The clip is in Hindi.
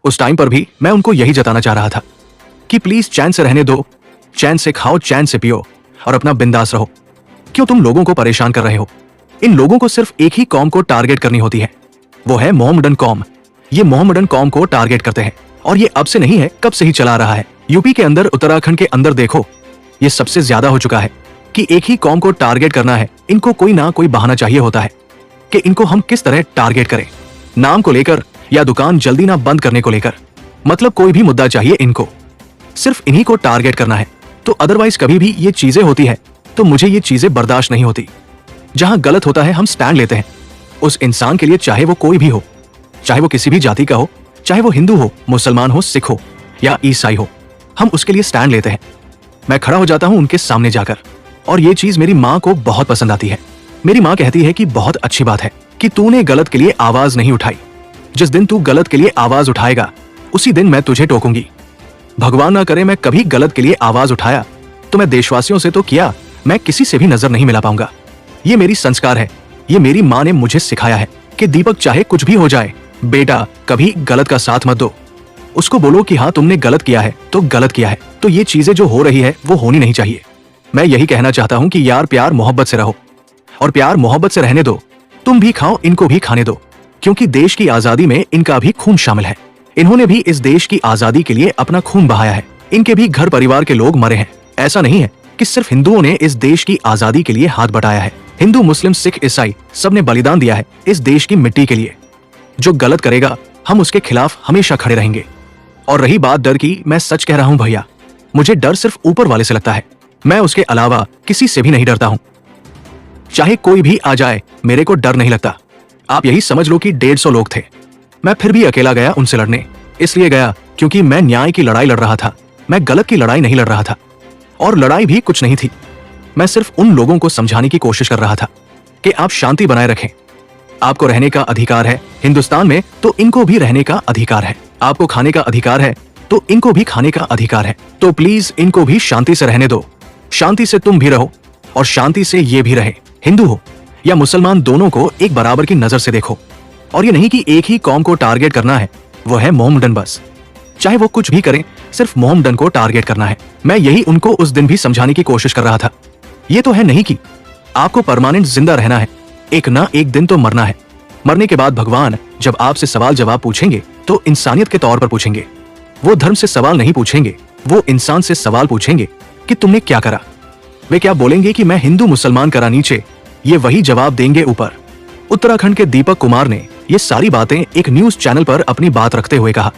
उस टाइम पर भी मैं उनको यही जताना चाह रहा था कि प्लीज चैन से रहने दो, चैन से खाओ, चैन से पियो और अपना बिंदास रहो। क्यों तुम लोगों को परेशान कर रहे हो? इन लोगों को सिर्फ एक ही कौम को टारगेट करनी होती है, वो है मोहम्मडन कौम। ये मोहम्मडन कौम को टारगेट करते हैं और ये अब से नहीं है, कब से ही चला रहा है। यूपी के अंदर, उत्तराखंड के अंदर देखो, ये सबसे ज्यादा हो चुका है कि एक ही कौम को टारगेट करना है। इनको कोई ना कोई बहाना चाहिए होता है कि इनको हम किस तरह टारगेट करें, नाम को लेकर या दुकान जल्दी ना बंद करने को लेकर। मतलब कोई भी मुद्दा चाहिए इनको, सिर्फ इन्हीं को टारगेट करना है। तो अदरवाइज कभी भी ये चीजें होती है तो मुझे ये चीजें बर्दाश्त नहीं होती। जहां गलत होता है हम स्टैंड लेते हैं उस इंसान के लिए, चाहे वो कोई भी हो, चाहे वो किसी भी जाति का हो, चाहे वो हिंदू हो, मुसलमान हो, सिख हो या ईसाई हो, हम उसके लिए स्टैंड लेते हैं। मैं खड़ा हो जाता हूं उनके सामने जाकर, और ये चीज मेरी माँ को बहुत पसंद आती है। मेरी माँ कहती है कि बहुत अच्छी बात है कि तूने गलत के लिए आवाज नहीं उठाई। जिस दिन तू गलत के लिए आवाज उठाएगा उसी दिन मैं तुझे टोकूंगी। भगवान ना करे मैं कभी गलत के लिए आवाज उठाया तो मैं देशवासियों से तो किया, मैं किसी से भी नजर नहीं मिला पाऊंगा। ये मेरी संस्कार है, ये मेरी माँ ने मुझे सिखाया है कि दीपक चाहे कुछ भी हो जाए, बेटा कभी गलत का साथ मत दो। उसको बोलो कि हाँ तुमने गलत किया है तो गलत किया है, तो ये चीजें जो हो रही है वो होनी नहीं चाहिए। मैं यही कहना चाहता हूँ कि यार प्यार मोहब्बत से रहो और प्यार मोहब्बत से रहने दो। तुम भी खाओ, इनको भी खाने दो, क्योंकि देश की आजादी में इनका भी खून शामिल है। इन्होंने भी इस देश की आजादी के लिए अपना खून बहाया है। इनके भी घर परिवार के लोग मरे हैं। ऐसा नहीं है कि सिर्फ हिंदुओं ने इस देश की आजादी के लिए हाथ बटाया है। हिंदू, मुस्लिम, सिख, ईसाई सबने बलिदान दिया है इस देश की मिट्टी के लिए। जो गलत करेगा हम उसके खिलाफ हमेशा खड़े रहेंगे। और रही बात डर की, मैं सच कह रहा हूँ भैया, मुझे डर सिर्फ ऊपर वाले से लगता है। मैं उसके अलावा किसी से भी नहीं डरता हूँ। चाहे कोई भी आ जाए मेरे को डर नहीं लगता। आप यही समझ लो कि 150 लोग थे, मैं फिर भी अकेला गया उनसे लड़ने। इसलिए गया क्योंकि मैं न्याय की लड़ाई लड़ रहा था, मैं गलत की लड़ाई नहीं लड़ रहा था। और लड़ाई भी कुछ नहीं थी, मैं सिर्फ उन लोगों को समझाने की कोशिश कर रहा था कि आप शांति बनाए रखें। आपको रहने का अधिकार है हिंदुस्तान में तो इनको भी रहने का अधिकार है। आपको खाने का अधिकार है तो इनको भी खाने का अधिकार है। तो प्लीज इनको भी शांति से रहने दो। शांति से तुम भी रहो और शांति से ये भी रहे। हिंदू हो या मुसलमान, दोनों को एक बराबर की नजर से देखो। और ये नहीं कि एक ही कौम को टारगेट करना है, वो है मोहम्मडन बस। चाहे वो कुछ भी करें, सिर्फ मोहम्मडन को टारगेट करना है। मैं यही उनको उस दिन भी समझाने की कोशिश कर रहा था। ये तो है नहीं कि आपको परमानेंट जिंदा रहना है, एक ना एक दिन तो मरना है। मरने के बाद भगवान जब आपसे सवाल जवाब पूछेंगे तो इंसानियत के तौर पर पूछेंगे। वो धर्म से सवाल नहीं पूछेंगे, वो इंसान से सवाल पूछेंगे कि तुमने क्या करा। वे क्या बोलेंगे कि मैं हिंदू मुसलमान करा नीचे, ये वही जवाब देंगे ऊपर। उत्तराखंड के दीपक कुमार ने ये सारी बातें एक न्यूज चैनल पर अपनी बात रखते हुए कहा।